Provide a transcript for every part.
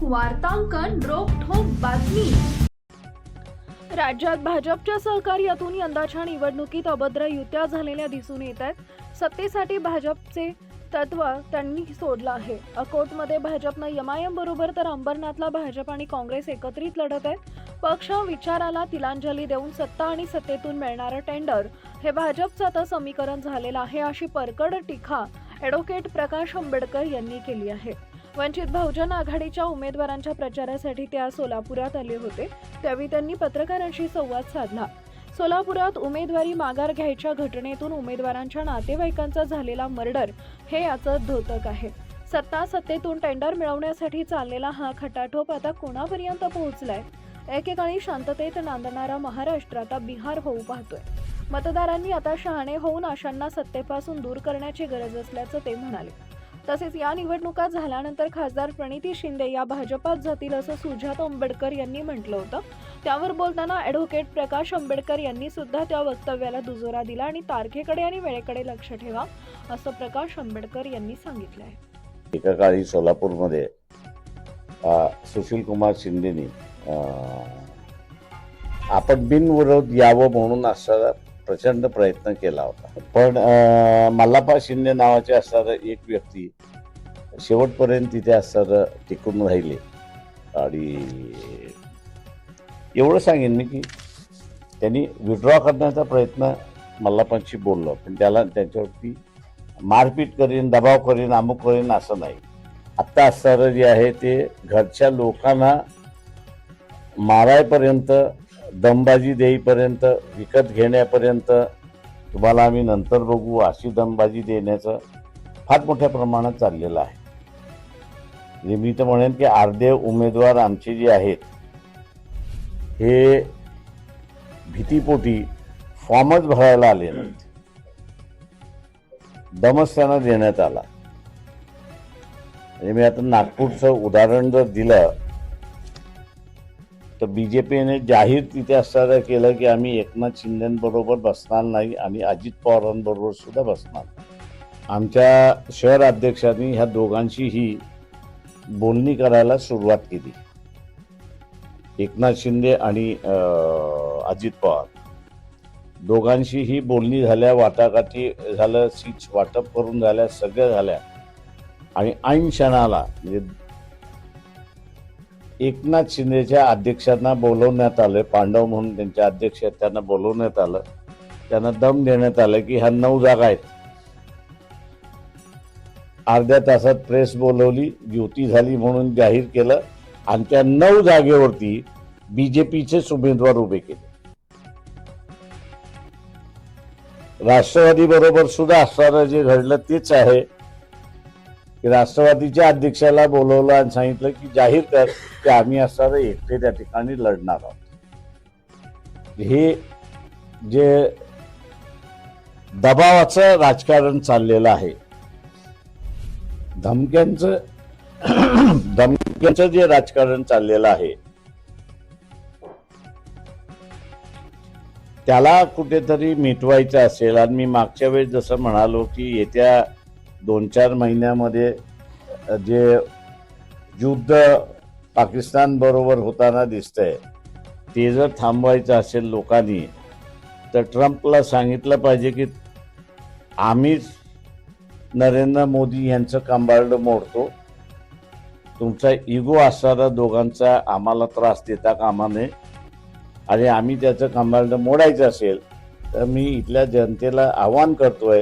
वार्तांकन रोखठोक बातमी। राज्यात भाजपच्या सहकार्यातून यंदाच्या निवडणुकीत अभद्र युत्या झालेल्या दिसून येत आहेत। सत्तेसाठी भाजपचे तत्व त्यांनी सोडलं आहे। अकोटमध्ये भाजपनं एमआयएम बरोबर तर अंबरनाथला भाजप आणि काँग्रेस एकत्रित लढत आहेत। पक्ष विचाराला तिलांजली देऊन सत्ता आणि सत्तेतून मिळणारं टेंडर हे भाजपचं आता समीकरण झालेलं आहे, अशी परकड टीका ॲडव्होकेट प्रकाश आंबेडकर यांनी केली आहे। वंचित बहुजन आघाडीच्या उमेदवारांच्या प्रचारासाठी ते आज सोलापुरात आले होते। त्यावेळी त्यांनी पत्रकारांशी संवाद साधला। सोलापुरात उमेदवारी माघार घ्यायच्या घटनेतून उमेदवारांच्या नातेवाईकांचा झालेला मर्डर हे याचं द्योतक आहे। सत्तेतून टेंडर मिळवण्यासाठी चाललेला हा खटाटोप आता कोणापर्यंत पोहोचलाय? एकेकाळी शांततेत नांदणारा महाराष्ट्र आता बिहार होऊ पाहतोय। मतदारांनी आता शहाणे होऊन आशांना सत्तेपासून दूर करण्याची गरज असल्याचं ते म्हणाले। तसेच या निवडणुका झाल्यानंतर खासदार प्रणिती शिंदे या भाजपात जातील असं सुजात आंबेडकर यांनी म्हटलं होतं। त्यावर बोलताना ॲडव्होकेट प्रकाश आंबेडकर यांनी सुद्धा त्या वक्तव्याला दुजोरा दिला आणि तारखेकडे आणि वेळेकडे लक्ष ठेवा असं प्रकाश आंबेडकर यांनी सांगितलं आहे। एका काळी सोलापूरमध्ये सुशील कुमार शिंदेनी आपण बिनविरोध यावं म्हणून असा प्रचंड प्रयत्न केला होता, पण मल्लापा शिंदे नावाचे असणारा एक व्यक्ती शेवटपर्यंत तिथे असणारं टिकून राहिले। आणि एवढं सांगेन मी की त्यांनी विड्रॉ करण्याचा प्रयत्न मल्लापांशी बोललो, पण त्याला त्यांच्यावरती मारपीट करीन, दबाव करीन, अमुक करीन असं नाही। आत्ता असणारं जे आहे ते घरच्या लोकांना मारायपर्यंत, दमबाजी देईपर्यंत, विकत घेण्यापर्यंत, तुम्हाला आम्ही नंतर बघू अशी दमबाजी देण्याचं फार मोठ्या प्रमाणात चाललेलं आहे। म्हणजे मी तर म्हणेन की अर्धे उमेदवार आमचे जे आहेत हे भीतीपोटी फॉर्मच भरायला आले नाहीत, दमच त्यांना देण्यात आला। म्हणजे मी आता नागपूरचं उदाहरण जर दिलं तर बीजेपीने जाहीर तिथे असं केलं की आम्ही एकनाथ शिंदेबरोबर बसणार नाही आणि अजित पवारांबरोबर सुद्धा बसणार नाही। आमच्या शहर अध्यक्षांनी ह्या दोघांशीही बोलणी करायला सुरुवात केली। एकनाथ शिंदे आणि अजित पवार दोघांशीही बोलणी झाल्या, वाटाघाटी झालं, सीट्स वाटप करून झाल्या, सगळ्या झाल्या। आणि ऐन क्षणाला म्हणजे एकनाथ शिंदेच्या अध्यक्षांना बोलवण्यात आलं, पांडव म्हणून त्यांच्या अध्यक्ष आहेत त्यांना बोलवण्यात आलं, त्यांना दम देण्यात आलं की ह्या 9 जागा आहेत। अर्ध्या तासात प्रेस बोलवली, युती झाली म्हणून जाहीर केलं आणि त्या 9 जागेवरती बीजेपीचेच उमेदवार उभे केले। राष्ट्रवादी बरोबर सुद्धा असणारं जे घडलं तेच आहे की राष्ट्रवादीच्या अध्यक्षाला बोलवलं आणि सांगितलं की जाहीर कर की आम्ही असणारं एकटे त्या ठिकाणी लढणार आहोत। हे जे दबावाचं राजकारण चाललेलं आहे, धमक्यांचं जे राजकारण चाललेलं आहे, त्याला कुठेतरी मिटवायचं असेल। आणि मी मागच्या वेळेस जसं म्हणालो की येत्या 2-4 महिन्यामध्ये जे युद्ध पाकिस्तान बरोबर होताना दिसतंय ते जर थांबवायचं असेल लोकांनी, तर ट्रम्पला सांगितलं पाहिजे की आम्हीच नरेंद्र मोदी यांचं कंबारड मोडतो, तुमचा इगो असणारा दोघांचा आम्हाला त्रास देता कामा नये। आणि आम्ही त्याचं कंबारड मोडायचं असेल तर मी इथल्या जनतेला आवाहन करतोय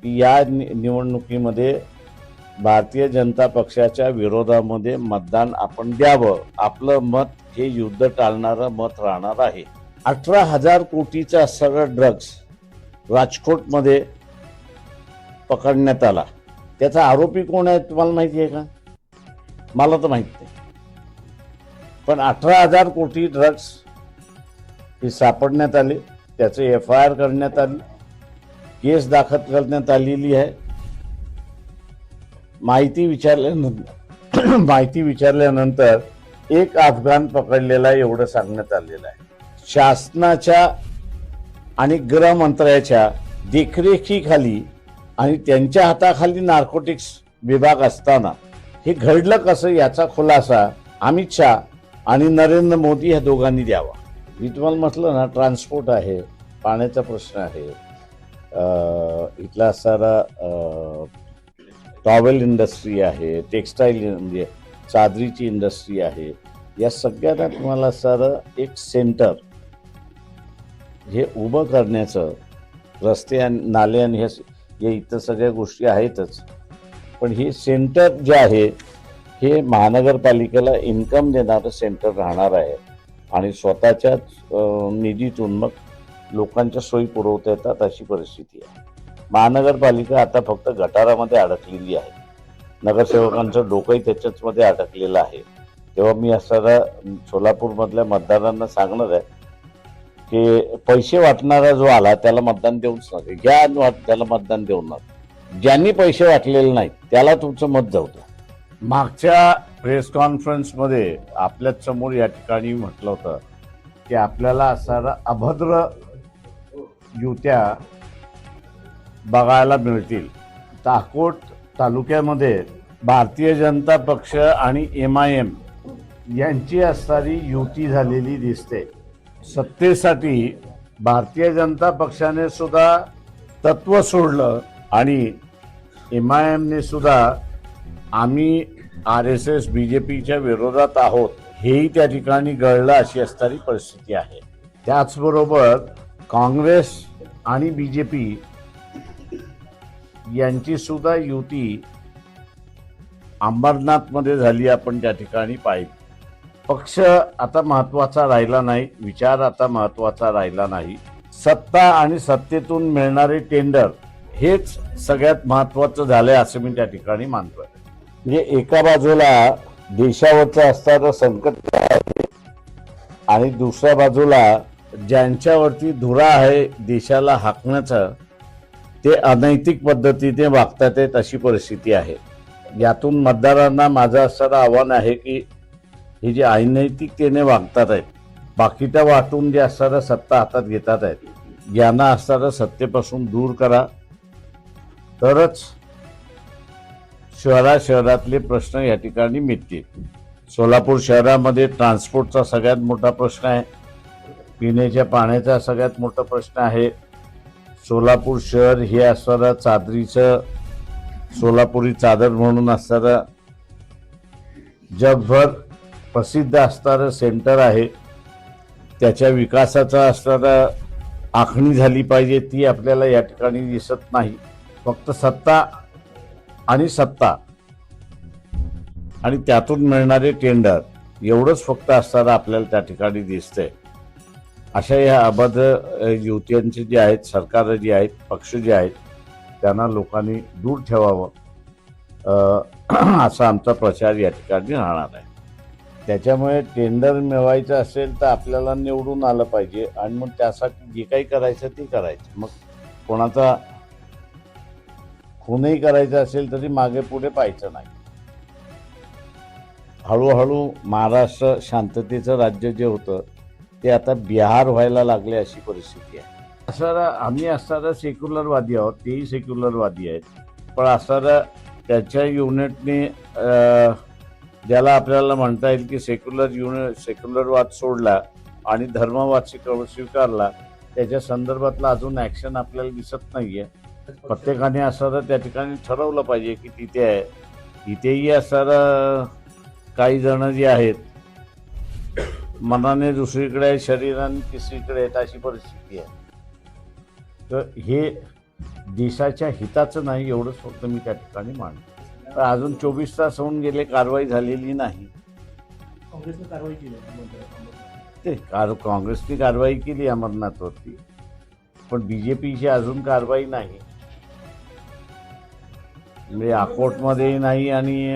की या निवडणुकीमध्ये भारतीय जनता पक्षाच्या विरोधामध्ये मतदान आपण द्यावं। आपलं मत हे युद्ध टाळणारं मत राहणार आहे। 18,000 कोटीचा सगळं ड्रग्स राजकोटमध्ये पकडण्यात आला, त्याचा आरोपी कोण आहे तुम्हाला माहिती आहे का? मला तर माहित नाही, पण 18,000 कोटी ड्रग्स हे सापडण्यात आले, त्याचे FIR करण्यात आली, केस दाखल करण्यात आलेली आहे। माहिती विचारल्यानंतर एक अफगाण पकडलेला एवढं सांगण्यात आलेलं आहे। शासनाच्या आणि गृहमंत्र्याच्या देखरेखीखाली आणि त्यांच्या हाताखाली नार्कोटिक्स विभाग असताना हे घडलं कसं याचा खुलासा अमित शहा आणि नरेंद्र मोदी ह्या दोघांनी द्यावा. मी तुम्हाला म्हटलं ना, ट्रान्सपोर्ट आहे, पाण्याचा प्रश्न आहे, इथला सारा टॉवेल इंडस्ट्री आहे, टेक्स्टाईल म्हणजे चादरीची इंडस्ट्री आहे, या सगळ्यांना तुम्हाला सारं एक सेंटर हे उभं करण्याचं, रस्ते आणि नाले आणि हे इतर सगळ्या गोष्टी आहेतच, पण हे सेंटर जे आहे हे महानगरपालिकेला इन्कम देणारं सेंटर राहणार आहे आणि स्वतःच्याच निधीतून मग लोकांच्या सोयी पुरवता येतात अशी परिस्थिती आहे. महानगरपालिका आता फक्त गटारामध्ये अडकलेली आहे. नगरसेवकांचं डोकंही त्याच्याचमध्ये अडकलेलं आहे. तेव्हा मी असणारा सोलापूरमधल्या मतदारांना सांगणार आहे की पैसे वाटणारा जो आला त्याला मतदान देऊच नका, घ्या त्याला मतदान देऊ नका. ज्यांनी पैसे वाटलेले नाहीत त्याला तुमचं मत जाऊ द्या. मागच्या प्रेस कॉन्फरन्समध्ये आपल्याच समोर या ठिकाणी म्हटलं होतं की आपल्याला असणारा अभद्र युत्या बघायला मिळतील. अकोट तालुक्यामध्ये भारतीय जनता पक्ष आणि MIM यांची असणारी युती झालेली दिसते. सत्तेसाठी भारतीय जनता पक्षाने सुद्धा तत्व सोडलं आणि MIMने सुद्धा आम्ही RSS BJPच्या विरोधात आहोत हेही त्या ठिकाणी गळलं अशी असणारी परिस्थिती आहे. त्याचबरोबर काँग्रेस आणि BJP यांची सुद्धा युती अंबरनाथमध्ये झाली, आपण त्या ठिकाणी पाहिली. पक्ष आता महत्वाचा राहिला नाही, विचार आता महत्वाचा राहिला नाही. सत्ता आणि सत्तेतून मिळणारे टेंडर हेच सगळ्यात महत्वाचं झालंय असं मी त्या ठिकाणी मानतोय. म्हणजे एका बाजूला देशावरचं असणारं संकट आहे आणि दुसऱ्या बाजूला ज्यांच्यावरती धुरा आहे देशाला हाकण्याचं ते अनैतिक पद्धतीने वागतात आहेत अशी परिस्थिती आहे. यातून मतदारांना माझं असणारं आव्हान आहे की हे जे अनैतिकतेने वागतात आहेत, बाकीच्या वाटून जे असणारं सत्ता हातात घेतात आहेत, यांना असणारं सत्तेपासून दूर करा, तरच शहरातले प्रश्न या ठिकाणी मिटतील. सोलापूर शहरामध्ये ट्रान्सपोर्टचा सगळ्यात मोठा प्रश्न आहे, पिण्याच्या पाण्याचा सगळ्यात मोठा प्रश्न आहे. सोलापूर शहर हे असणारं चादरीचं, सोलापुरी चादर म्हणून असणारं जगभर प्रसिद्ध असणारं सेंटर आहे. त्याच्या विकासाचा असणारं आखणी झाली पाहिजे, ती आपल्याला या ठिकाणी दिसत नाही. फक्त सत्ता आणि त्यातून मिळणारे टेंडर एवढंच फक्त असणारं आपल्याला त्या ठिकाणी दिसतंय. अशा या अभद्र युत्यांचे जे आहेत, सरकार जे आहेत, पक्ष जे आहेत, त्यांना लोकांनी दूर ठेवावं असा आमचा प्रचार या ठिकाणी राहणार आहे. त्याच्यामुळे टेंडर मिळवायचं असेल तर आपल्याला निवडून आलं पाहिजे आणि मग त्यासाठी जे काही करायचं ते करायचं. मग कोणाचा खूनही करायचा असेल तरी मागे पुढे पाहायचं नाही. हळूहळू महाराष्ट्र शांततेचं राज्य जे होतं ते आता बिहार व्हायला लागले अशी परिस्थिती आहे. आम्ही असणारा सेक्युलरवादी आहोत, तेही सेक्युलरवादी आहेत, पण असणारा त्याच्या युनिटने ज्याला आपल्याला म्हणता येईल की सेक्युलरवाद सोडला आणि धर्मवाद स्वीकारला, त्याच्या संदर्भातला अजून ॲक्शन आपल्याला दिसत नाहीये. प्रत्येकाने असणारं त्या ठिकाणी ठरवलं पाहिजे की तिथे आहे. इथेही असणारं काही जण जे आहेत मनाने दुसरीकडे आहे, शरीराने तिसरीकडे आहेत अशी परिस्थिती आहे. तर हे देशाच्या हिताचं नाही एवढंच फक्त मी त्या ठिकाणी मानतो. तर अजून 24 तास होऊन गेले, कारवाई झालेली नाही. काँग्रेसने कारवाई केली ते काँग्रेसने कारवाई केली अमरनाथवरती, पण BJPची अजून कारवाई नाही. म्हणजे अकोटमध्येही नाही आणि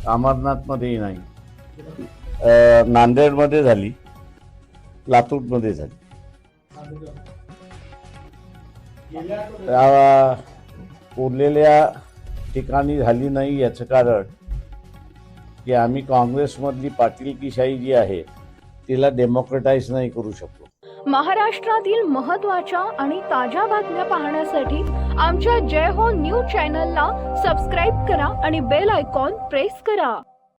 अमरनाथमध्येही नाही. नांदेडमध्ये झाली, लातूरमध्ये झाली. उरलेल्या ठिकाणी झाली नाही याचं कारण की आम्ही काँग्रेसमधली पाटीलकीशाही जी आहे तिला डेमोक्रेटाइज नाही करू शकलो. महाराष्ट्रातील महत्त्वाच्या आणि ताज्या बातम्या पाहण्यासाठी आमच्या जय हो न्यूज चॅनलला सबस्क्राईब करा आणि बेल आयकॉन प्रेस करा.